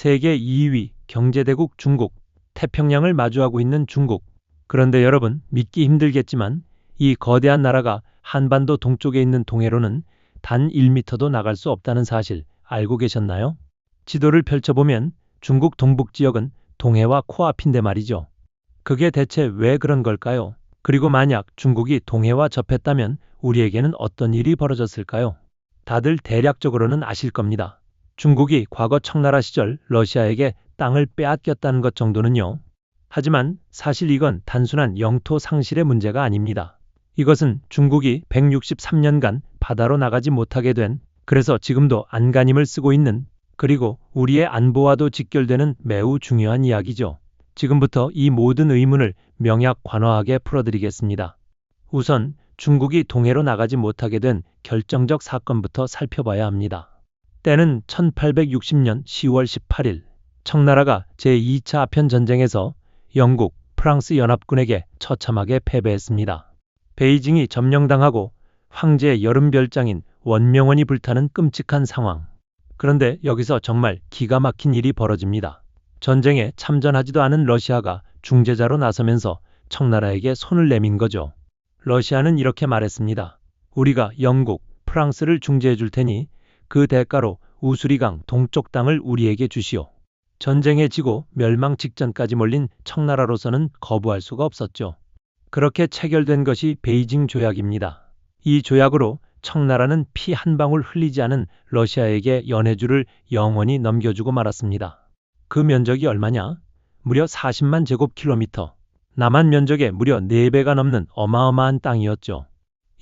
세계 2위 경제대국 중국, 태평양을 마주하고 있는 중국. 그런데 여러분, 믿기 힘들겠지만 이 거대한 나라가 한반도 동쪽에 있는 동해로는 단 1m도 나갈 수 없다는 사실 알고 계셨나요? 지도를 펼쳐보면 중국 동북 지역은 동해와 코앞인데 말이죠. 그게 대체 왜 그런 걸까요? 그리고 만약 중국이 동해와 접했다면 우리에게는 어떤 일이 벌어졌을까요? 다들 대략적으로는 아실 겁니다. 중국이 과거 청나라 시절 러시아에게 땅을 빼앗겼다는 것 정도는요. 하지만 사실 이건 단순한 영토 상실의 문제가 아닙니다. 이것은 중국이 163년간 바다로 나가지 못하게 된, 그래서 지금도 안간힘을 쓰고 있는, 그리고 우리의 안보와도 직결되는 매우 중요한 이야기죠. 지금부터 이 모든 의문을 명약관화하게 풀어드리겠습니다. 우선 중국이 동해로 나가지 못하게 된 결정적 사건부터 살펴봐야 합니다. 때는 1860년 10월 18일, 청나라가 제2차 아편전쟁에서 영국, 프랑스 연합군에게 처참하게 패배했습니다. 베이징이 점령당하고 황제의 여름별장인 원명원이 불타는 끔찍한 상황. 그런데 여기서 정말 기가 막힌 일이 벌어집니다. 전쟁에 참전하지도 않은 러시아가 중재자로 나서면서 청나라에게 손을 내민 거죠. 러시아는 이렇게 말했습니다. 우리가 영국, 프랑스를 중재해 줄 테니 그 대가로 우수리강 동쪽 땅을 우리에게 주시오. 전쟁에 지고 멸망 직전까지 몰린 청나라로서는 거부할 수가 없었죠. 그렇게 체결된 것이 베이징 조약입니다. 이 조약으로 청나라는 피 한 방울 흘리지 않은 러시아에게 연해주를 영원히 넘겨주고 말았습니다. 그 면적이 얼마냐? 무려 40만 제곱킬로미터. 남한 면적의 무려 4배가 넘는 어마어마한 땅이었죠.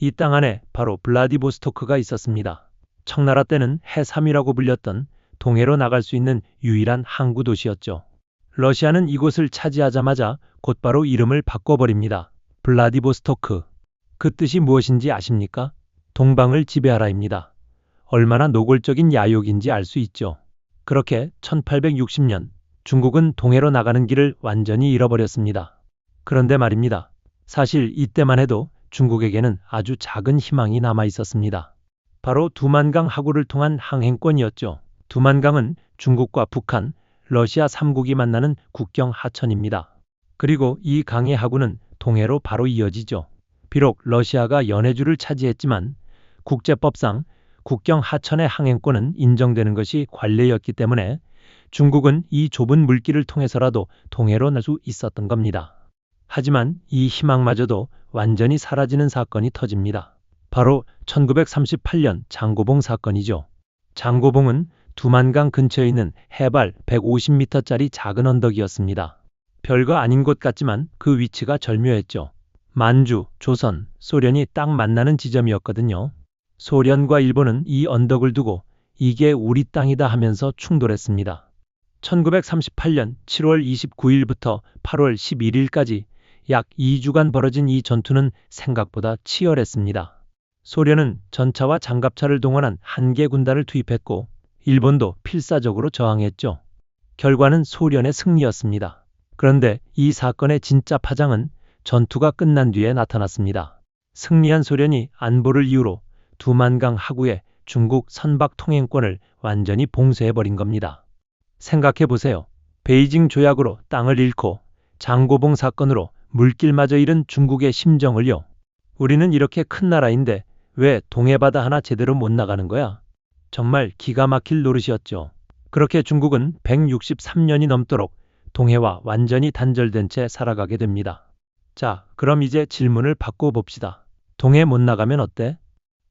이 땅 안에 바로 블라디보스토크가 있었습니다. 청나라 때는 해삼이라고 불렸던 동해로 나갈 수 있는 유일한 항구 도시였죠. 러시아는 이곳을 차지하자마자 곧바로 이름을 바꿔버립니다. 블라디보스토크. 그 뜻이 무엇인지 아십니까? 동방을 지배하라입니다. 얼마나 노골적인 야욕인지 알 수 있죠. 그렇게 1860년 중국은 동해로 나가는 길을 완전히 잃어버렸습니다. 그런데 말입니다. 사실 이때만 해도 중국에게는 아주 작은 희망이 남아 있었습니다. 바로 두만강 하구를 통한 항행권이었죠. 두만강은 중국과 북한, 러시아 3국이 만나는 국경 하천입니다. 그리고 이 강의 하구는 동해로 바로 이어지죠. 비록 러시아가 연해주를 차지했지만 국제법상 국경 하천의 항행권은 인정되는 것이 관례였기 때문에 중국은 이 좁은 물길을 통해서라도 동해로 날 수 있었던 겁니다. 하지만 이 희망마저도 완전히 사라지는 사건이 터집니다. 바로 1938년 장고봉 사건이죠. 장고봉은 두만강 근처에 있는 해발 150m짜리 작은 언덕이었습니다. 별거 아닌 곳 같지만 그 위치가 절묘했죠. 만주, 조선, 소련이 딱 만나는 지점이었거든요. 소련과 일본은 이 언덕을 두고 이게 우리 땅이다 하면서 충돌했습니다. 1938년 7월 29일부터 8월 11일까지 약 2주간 벌어진 이 전투는 생각보다 치열했습니다. 소련은 전차와 장갑차를 동원한 한개 군단을 투입했고 일본도 필사적으로 저항했죠. 결과는 소련의 승리였습니다. 그런데 이 사건의 진짜 파장은 전투가 끝난 뒤에 나타났습니다. 승리한 소련이 안보를 이유로 두만강 하구의 중국 선박 통행권을 완전히 봉쇄해버린 겁니다. 생각해보세요. 베이징 조약으로 땅을 잃고 장고봉 사건으로 물길마저 잃은 중국의 심정을요. 우리는 이렇게 큰 나라인데 왜 동해바다 하나 제대로 못 나가는 거야? 정말 기가 막힐 노릇이었죠. 그렇게 중국은 163년이 넘도록 동해와 완전히 단절된 채 살아가게 됩니다. 자, 그럼 이제 질문을 바꿔봅시다. 동해 못 나가면 어때?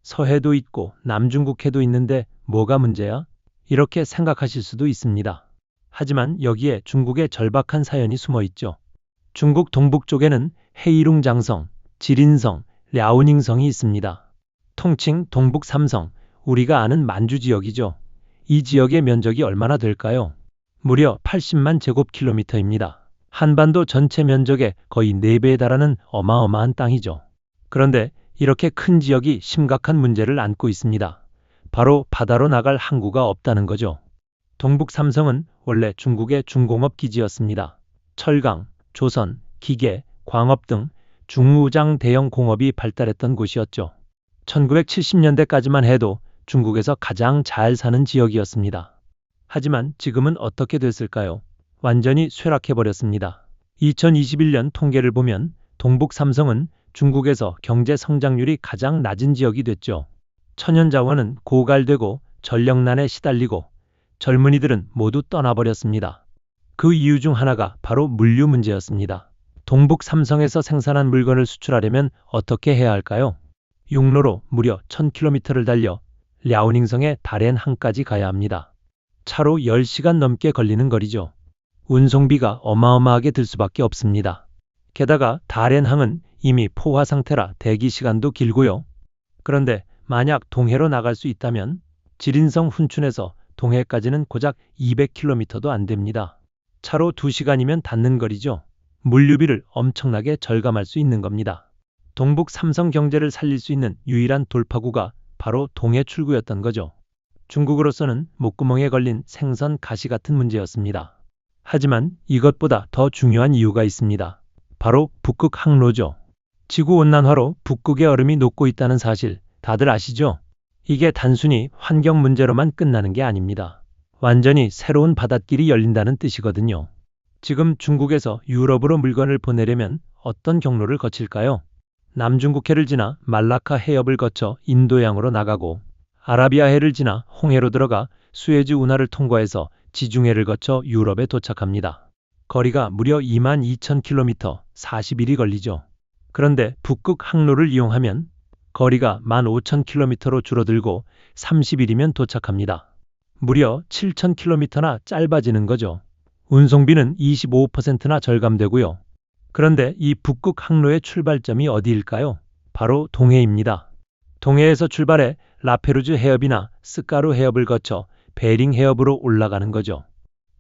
서해도 있고 남중국해도 있는데 뭐가 문제야? 이렇게 생각하실 수도 있습니다. 하지만 여기에 중국의 절박한 사연이 숨어 있죠. 중국 동북쪽에는 헤이룽장성, 지린성, 랴오닝성이 있습니다. 통칭 동북 삼성, 우리가 아는 만주 지역이죠. 이 지역의 면적이 얼마나 될까요? 무려 80만 제곱킬로미터입니다. 한반도 전체 면적의 거의 4배에 달하는 어마어마한 땅이죠. 그런데 이렇게 큰 지역이 심각한 문제를 안고 있습니다. 바로 바다로 나갈 항구가 없다는 거죠. 동북 삼성은 원래 중국의 중공업 기지였습니다. 철강, 조선, 기계, 광업 등 중무장 대형 공업이 발달했던 곳이었죠. 1970년대까지만 해도 중국에서 가장 잘 사는 지역이었습니다. 하지만 지금은 어떻게 됐을까요? 완전히 쇠락해버렸습니다. 2021년 통계를 보면 동북 삼성은 중국에서 경제 성장률이 가장 낮은 지역이 됐죠. 천연자원은 고갈되고 전력난에 시달리고 젊은이들은 모두 떠나버렸습니다. 그 이유 중 하나가 바로 물류 문제였습니다. 동북 삼성에서 생산한 물건을 수출하려면 어떻게 해야 할까요? 육로로 무려 1000km를 달려 랴오닝성의 다롄항까지 가야 합니다. 차로 10시간 넘게 걸리는 거리죠. 운송비가 어마어마하게 들 수밖에 없습니다. 게다가 다롄항은 이미 포화 상태라 대기 시간도 길고요. 그런데 만약 동해로 나갈 수 있다면 지린성 훈춘에서 동해까지는 고작 200km도 안 됩니다. 차로 2시간이면 닿는 거리죠. 물류비를 엄청나게 절감할 수 있는 겁니다. 동북 삼성 경제를 살릴 수 있는 유일한 돌파구가 바로 동해 출구였던 거죠. 중국으로서는 목구멍에 걸린 생선 가시 같은 문제였습니다. 하지만 이것보다 더 중요한 이유가 있습니다. 바로 북극 항로죠. 지구온난화로 북극의 얼음이 녹고 있다는 사실 다들 아시죠? 이게 단순히 환경 문제로만 끝나는 게 아닙니다. 완전히 새로운 바닷길이 열린다는 뜻이거든요. 지금 중국에서 유럽으로 물건을 보내려면 어떤 경로를 거칠까요? 남중국해를 지나 말라카 해협을 거쳐 인도양으로 나가고 아라비아해를 지나 홍해로 들어가 수에즈 운하를 통과해서 지중해를 거쳐 유럽에 도착합니다. 거리가 무려 22,000km, 40일이 걸리죠. 그런데 북극 항로를 이용하면 거리가 15,000km로 줄어들고 30일이면 도착합니다. 무려 7,000km나 짧아지는 거죠. 운송비는 25%나 절감되고요. 그런데 이 북극 항로의 출발점이 어디일까요? 바로 동해입니다. 동해에서 출발해 라페루즈 해협이나 스까루 해협을 거쳐 베링 해협으로 올라가는 거죠.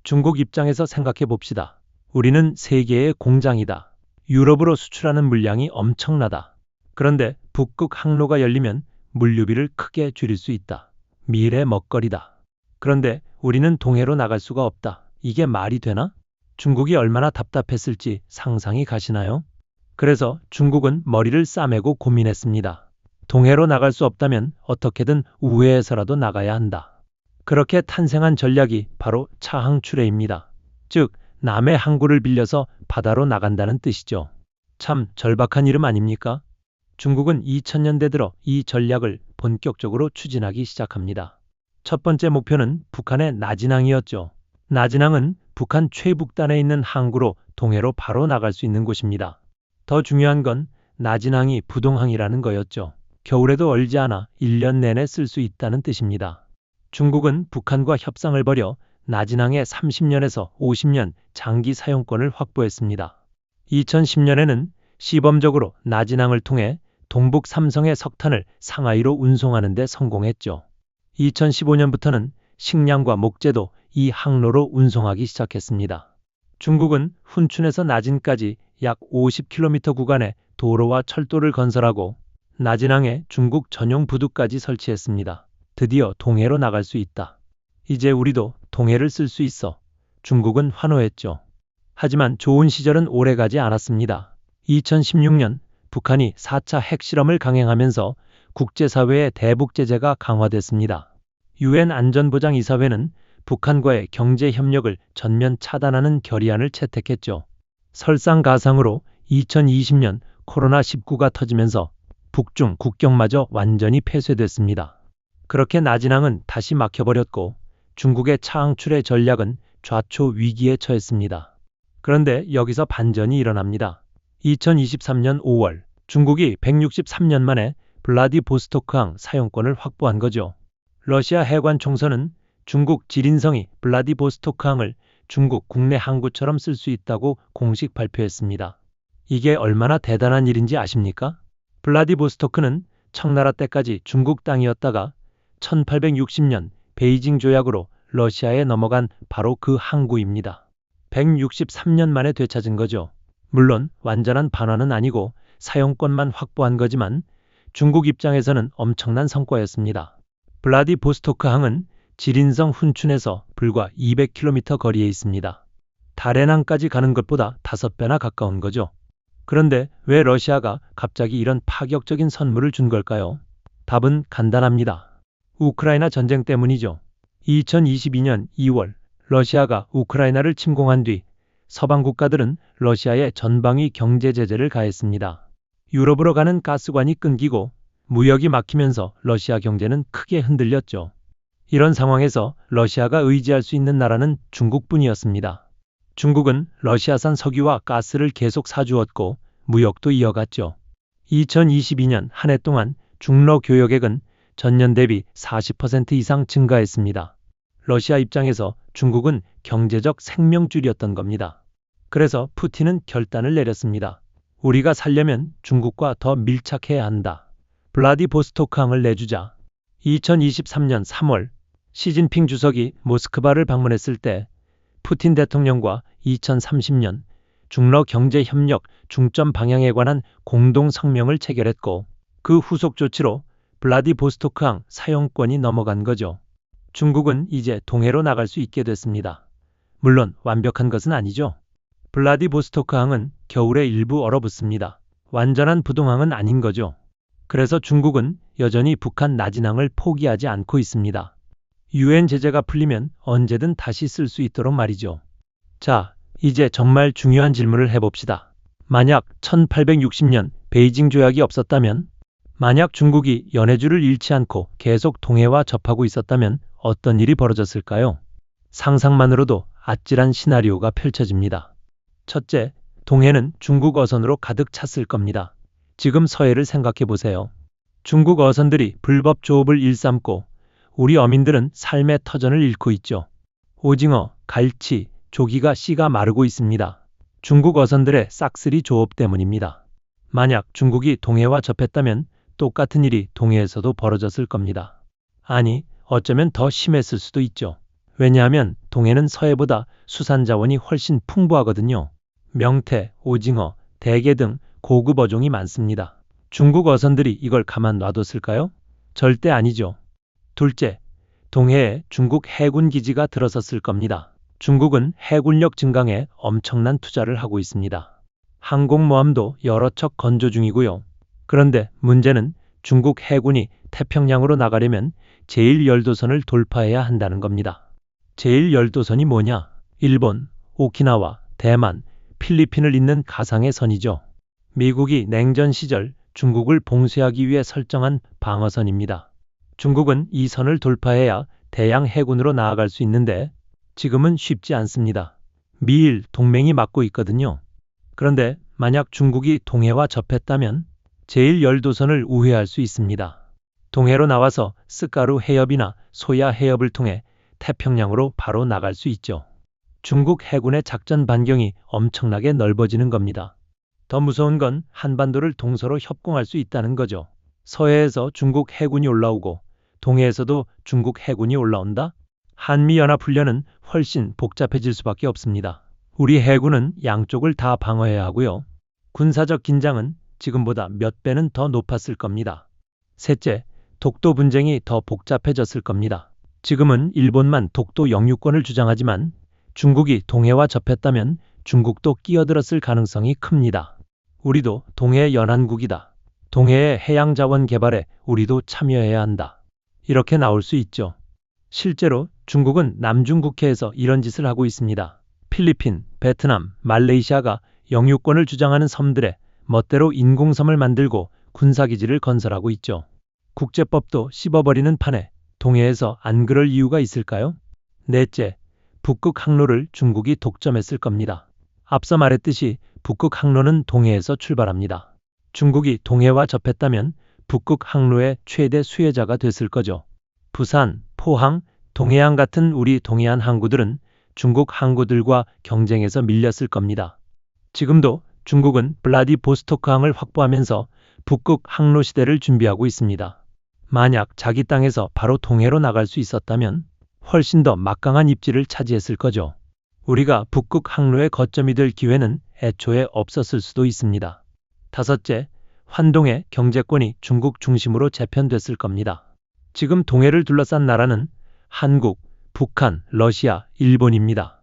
중국 입장에서 생각해 봅시다. 우리는 세계의 공장이다. 유럽으로 수출하는 물량이 엄청나다. 그런데 북극 항로가 열리면 물류비를 크게 줄일 수 있다. 미래 먹거리다. 그런데 우리는 동해로 나갈 수가 없다. 이게 말이 되나? 중국이 얼마나 답답했을지 상상이 가시나요? 그래서 중국은 머리를 싸매고 고민했습니다. 동해로 나갈 수 없다면 어떻게든 우회해서라도 나가야 한다. 그렇게 탄생한 전략이 바로 차항추례입니다. 즉, 남의 항구를 빌려서 바다로 나간다는 뜻이죠. 참 절박한 이름 아닙니까? 중국은 2000년대 들어 이 전략을 본격적으로 추진하기 시작합니다. 첫 번째 목표는 북한의 나진항이었죠. 나진항은 북한 최북단에 있는 항구로 동해로 바로 나갈 수 있는 곳입니다. 더 중요한 건 나진항이 부동항이라는 거였죠. 겨울에도 얼지 않아 1년 내내 쓸 수 있다는 뜻입니다. 중국은 북한과 협상을 벌여 나진항의 30년에서 50년 장기 사용권을 확보했습니다. 2010년에는 시범적으로 나진항을 통해 동북 삼성의 석탄을 상하이로 운송하는 데 성공했죠. 2015년부터는 식량과 목재도 이 항로로 운송하기 시작했습니다. 중국은 훈춘에서 나진까지 약 50km 구간에 도로와 철도를 건설하고 나진항에 중국 전용 부두까지 설치했습니다. 드디어 동해로 나갈 수 있다. 이제 우리도 동해를 쓸 수 있어. 중국은 환호했죠. 하지만 좋은 시절은 오래가지 않았습니다. 2016년 북한이 4차 핵실험을 강행하면서 국제사회의 대북 제재가 강화됐습니다. 유엔 안전보장이사회는 북한과의 경제 협력을 전면 차단하는 결의안을 채택했죠. 설상가상으로 2020년 코로나19가 터지면서 북중 국경마저 완전히 폐쇄됐습니다. 그렇게 나진항은 다시 막혀버렸고 중국의 차항추례 전략은 좌초 위기에 처했습니다. 그런데 여기서 반전이 일어납니다. 2023년 5월 중국이 163년 만에 블라디보스토크항 사용권을 확보한 거죠. 러시아 해관 총서는 중국 지린성이 블라디보스토크항을 중국 국내 항구처럼 쓸 수 있다고 공식 발표했습니다. 이게 얼마나 대단한 일인지 아십니까? 블라디보스토크는 청나라 때까지 중국 땅이었다가 1860년 베이징 조약으로 러시아에 넘어간 바로 그 항구입니다. 163년 만에 되찾은 거죠. 물론 완전한 반환은 아니고 사용권만 확보한 거지만 중국 입장에서는 엄청난 성과였습니다. 블라디보스토크항은 지린성 훈춘에서 불과 200km 거리에 있습니다. 다롄항까지 가는 것보다 5배나 가까운 거죠. 그런데 왜 러시아가 갑자기 이런 파격적인 선물을 준 걸까요? 답은 간단합니다. 우크라이나 전쟁 때문이죠. 2022년 2월 러시아가 우크라이나를 침공한 뒤 서방 국가들은 러시아에 전방위 경제 제재를 가했습니다. 유럽으로 가는 가스관이 끊기고 무역이 막히면서 러시아 경제는 크게 흔들렸죠. 이런 상황에서 러시아가 의지할 수 있는 나라는 중국뿐이었습니다. 중국은 러시아산 석유와 가스를 계속 사주었고 무역도 이어갔죠. 2022년 한 해 동안 중러 교역액은 전년 대비 40% 이상 증가했습니다. 러시아 입장에서 중국은 경제적 생명줄이었던 겁니다. 그래서 푸틴은 결단을 내렸습니다. 우리가 살려면 중국과 더 밀착해야 한다. 블라디보스토크항을 내주자. 2023년 3월 시진핑 주석이 모스크바를 방문했을 때 푸틴 대통령과 2030년 중러 경제협력 중점 방향에 관한 공동 성명을 체결했고 그 후속 조치로 블라디보스토크항 사용권이 넘어간 거죠. 중국은 이제 동해로 나갈 수 있게 됐습니다. 물론 완벽한 것은 아니죠. 블라디보스토크항은 겨울에 일부 얼어붙습니다. 완전한 부동항은 아닌 거죠. 그래서 중국은 여전히 북한 나진항을 포기하지 않고 있습니다. 유엔 제재가 풀리면 언제든 다시 쓸 수 있도록 말이죠. 자, 이제 정말 중요한 질문을 해봅시다. 만약 1860년 베이징 조약이 없었다면, 만약 중국이 연해주를 잃지 않고 계속 동해와 접하고 있었다면 어떤 일이 벌어졌을까요? 상상만으로도 아찔한 시나리오가 펼쳐집니다. 첫째, 동해는 중국 어선으로 가득 찼을 겁니다. 지금 서해를 생각해 보세요. 중국 어선들이 불법 조업을 일삼고 우리 어민들은 삶의 터전을 잃고 있죠. 오징어, 갈치, 조기가 씨가 마르고 있습니다. 중국 어선들의 싹쓸이 조업 때문입니다. 만약 중국이 동해와 접했다면 똑같은 일이 동해에서도 벌어졌을 겁니다. 아니, 어쩌면 더 심했을 수도 있죠. 왜냐하면 동해는 서해보다 수산 자원이 훨씬 풍부하거든요. 명태, 오징어, 대게 등 고급 어종이 많습니다. 중국 어선들이 이걸 가만 놔뒀을까요? 절대 아니죠. 둘째, 동해에 중국 해군 기지가 들어섰을 겁니다. 중국은 해군력 증강에 엄청난 투자를 하고 있습니다. 항공모함도 여러 척 건조 중이고요. 그런데 문제는 중국 해군이 태평양으로 나가려면 제1열도선을 돌파해야 한다는 겁니다. 제1열도선이 뭐냐? 일본, 오키나와, 대만, 필리핀을 잇는 가상의 선이죠. 미국이 냉전 시절 중국을 봉쇄하기 위해 설정한 방어선입니다. 중국은 이 선을 돌파해야 대양 해군으로 나아갈 수 있는데 지금은 쉽지 않습니다. 미일 동맹이 막고 있거든요. 그런데 만약 중국이 동해와 접했다면 제1열도선을 우회할 수 있습니다. 동해로 나와서 스까루 해협이나 소야 해협을 통해 태평양으로 바로 나갈 수 있죠. 중국 해군의 작전 반경이 엄청나게 넓어지는 겁니다. 더 무서운 건 한반도를 동서로 협공할 수 있다는 거죠. 서해에서 중국 해군이 올라오고 동해에서도 중국 해군이 올라온다? 한미연합훈련은 훨씬 복잡해질 수밖에 없습니다. 우리 해군은 양쪽을 다 방어해야 하고요. 군사적 긴장은 지금보다 몇 배는 더 높았을 겁니다. 셋째, 독도 분쟁이 더 복잡해졌을 겁니다. 지금은 일본만 독도 영유권을 주장하지만 중국이 동해와 접했다면 중국도 끼어들었을 가능성이 큽니다. 우리도 동해 연안국이다. 동해의 해양자원 개발에 우리도 참여해야 한다. 이렇게 나올 수 있죠. 실제로 중국은 남중국해에서 이런 짓을 하고 있습니다. 필리핀, 베트남, 말레이시아가 영유권을 주장하는 섬들에 멋대로 인공섬을 만들고 군사기지를 건설하고 있죠. 국제법도 씹어버리는 판에 동해에서 안 그럴 이유가 있을까요? 넷째, 북극 항로를 중국이 독점했을 겁니다. 앞서 말했듯이 북극 항로는 동해에서 출발합니다. 중국이 동해와 접했다면 북극 항로의 최대 수혜자가 됐을 거죠. 부산, 포항, 동해안 같은 우리 동해안 항구들은 중국 항구들과 경쟁해서 밀렸을 겁니다. 지금도 중국은 블라디보스토크항을 확보하면서 북극 항로 시대를 준비하고 있습니다. 만약 자기 땅에서 바로 동해로 나갈 수 있었다면 훨씬 더 막강한 입지를 차지했을 거죠. 우리가 북극 항로의 거점이 될 기회는 애초에 없었을 수도 있습니다. 다섯째, 환동의 경제권이 중국 중심으로 재편됐을 겁니다. 지금 동해를 둘러싼 나라는 한국, 북한, 러시아, 일본입니다.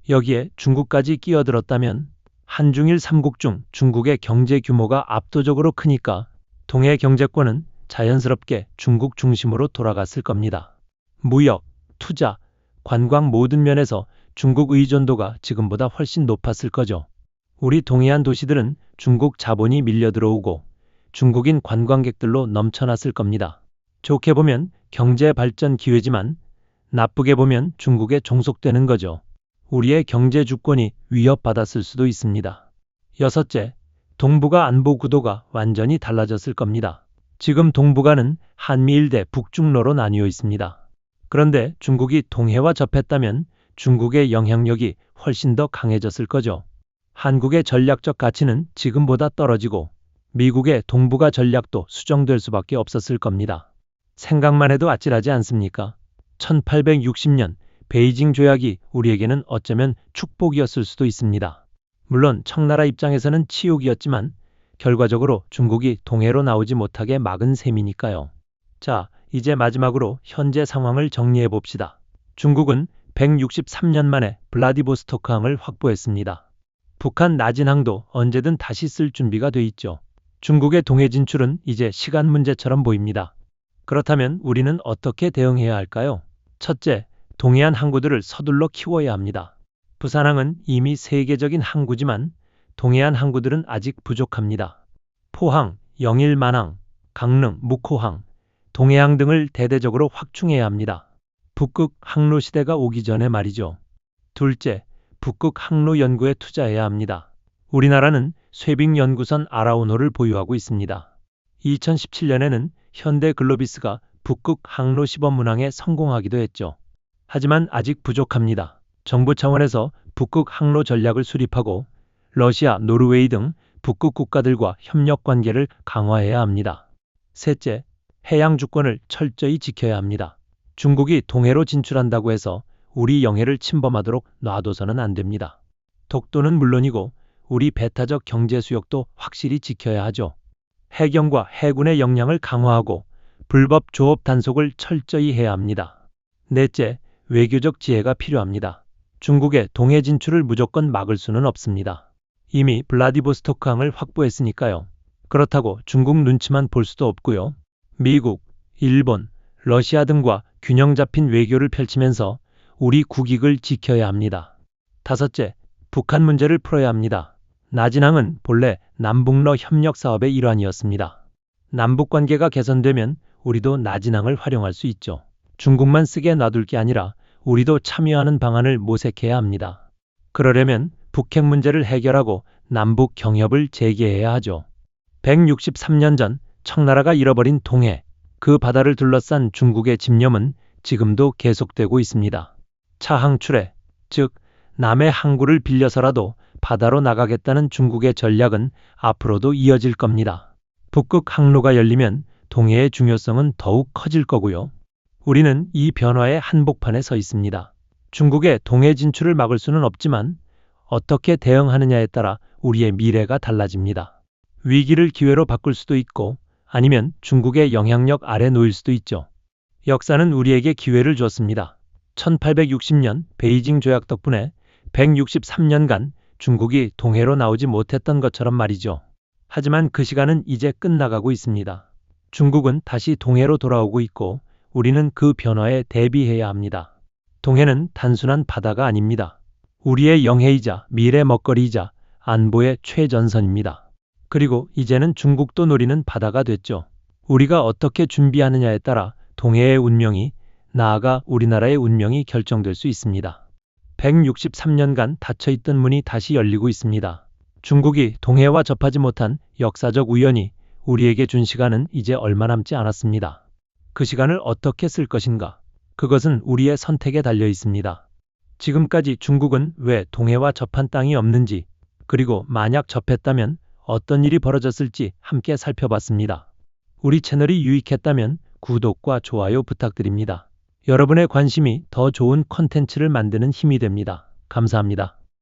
여기에 중국까지 끼어들었다면 한중일 3국 중 중국의 경제 규모가 압도적으로 크니까 동해 경제권은 자연스럽게 중국 중심으로 돌아갔을 겁니다. 무역, 투자, 관광 모든 면에서 중국 의존도가 지금보다 훨씬 높았을 거죠. 우리 동해안 도시들은 중국 자본이 밀려 들어오고 중국인 관광객들로 넘쳐났을 겁니다. 좋게 보면 경제 발전 기회지만 나쁘게 보면 중국에 종속되는 거죠. 우리의 경제 주권이 위협받았을 수도 있습니다. 여섯째, 동북아 안보 구도가 완전히 달라졌을 겁니다. 지금 동북아는 한미일 대 북중로로 나뉘어 있습니다. 그런데 중국이 동해와 접했다면 중국의 영향력이 훨씬 더 강해졌을 거죠. 한국의 전략적 가치는 지금보다 떨어지고 미국의 동북아 전략도 수정될 수밖에 없었을 겁니다. 생각만 해도 아찔하지 않습니까? 1860년 베이징 조약이 우리에게는 어쩌면 축복이었을 수도 있습니다. 물론 청나라 입장에서는 치욕이었지만 결과적으로 중국이 동해로 나오지 못하게 막은 셈이니까요. 자, 이제 마지막으로 현재 상황을 정리해 봅시다. 중국은 163년 만에 블라디보스토크항을 확보했습니다. 북한 나진항도 언제든 다시 쓸 준비가 돼 있죠. 중국의 동해 진출은 이제 시간 문제처럼 보입니다. 그렇다면 우리는 어떻게 대응해야 할까요? 첫째, 동해안 항구들을 서둘러 키워야 합니다. 부산항은 이미 세계적인 항구지만 동해안 항구들은 아직 부족합니다. 포항, 영일 만항, 강릉, 묵호항, 동해항 등을 대대적으로 확충해야 합니다. 북극 항로 시대가 오기 전에 말이죠. 둘째, 북극 항로 연구에 투자해야 합니다. 우리나라는 쇠빙연구선 아라오노를 보유하고 있습니다. 2017년에는 현대 글로비스가 북극 항로 시범 운항에 성공하기도 했죠. 하지만 아직 부족합니다. 정부 차원에서 북극 항로 전략을 수립하고 러시아, 노르웨이 등 북극 국가들과 협력 관계를 강화해야 합니다. 셋째, 해양 주권을 철저히 지켜야 합니다. 중국이 동해로 진출한다고 해서 우리 영해를 침범하도록 놔둬서는 안 됩니다. 독도는 물론이고 우리 배타적 경제 수역도 확실히 지켜야 하죠. 해경과 해군의 역량을 강화하고 불법 조업 단속을 철저히 해야 합니다. 넷째, 외교적 지혜가 필요합니다. 중국의 동해 진출을 무조건 막을 수는 없습니다. 이미 블라디보스토크항을 확보했으니까요. 그렇다고 중국 눈치만 볼 수도 없고요. 미국, 일본, 러시아 등과 균형 잡힌 외교를 펼치면서 우리 국익을 지켜야 합니다. 다섯째, 북한 문제를 풀어야 합니다. 나진항은 본래 남북러 협력 사업의 일환이었습니다. 남북 관계가 개선되면 우리도 나진항을 활용할 수 있죠. 중국만 쓰게 놔둘 게 아니라 우리도 참여하는 방안을 모색해야 합니다. 그러려면 북핵 문제를 해결하고 남북 경협을 재개해야 하죠. 163년 전 청나라가 잃어버린 동해, 그 바다를 둘러싼 중국의 집념은 지금도 계속되고 있습니다. 차항출해, 즉 남의 항구를 빌려서라도 바다로 나가겠다는 중국의 전략은 앞으로도 이어질 겁니다. 북극 항로가 열리면 동해의 중요성은 더욱 커질 거고요. 우리는 이 변화의 한복판에 서 있습니다. 중국의 동해 진출을 막을 수는 없지만 어떻게 대응하느냐에 따라 우리의 미래가 달라집니다. 위기를 기회로 바꿀 수도 있고 아니면 중국의 영향력 아래 놓일 수도 있죠. 역사는 우리에게 기회를 줬습니다. 1860년 베이징 조약 덕분에 163년간 중국이 동해로 나오지 못했던 것처럼 말이죠. 하지만 그 시간은 이제 끝나가고 있습니다. 중국은 다시 동해로 돌아오고 있고 우리는 그 변화에 대비해야 합니다. 동해는 단순한 바다가 아닙니다. 우리의 영해이자 미래 먹거리이자 안보의 최전선입니다. 그리고 이제는 중국도 노리는 바다가 됐죠. 우리가 어떻게 준비하느냐에 따라 동해의 운명이, 나아가 우리나라의 운명이 결정될 수 있습니다. 163년간 닫혀있던 문이 다시 열리고 있습니다. 중국이 동해와 접하지 못한 역사적 우연이 우리에게 준 시간은 이제 얼마 남지 않았습니다. 그 시간을 어떻게 쓸 것인가? 그것은 우리의 선택에 달려 있습니다. 지금까지 중국은 왜 동해와 접한 땅이 없는지, 그리고 만약 접했다면 어떤 일이 벌어졌을지 함께 살펴봤습니다. 우리 채널이 유익했다면 구독과 좋아요 부탁드립니다. 여러분의 관심이 더 좋은 콘텐츠를 만드는 힘이 됩니다. 감사합니다.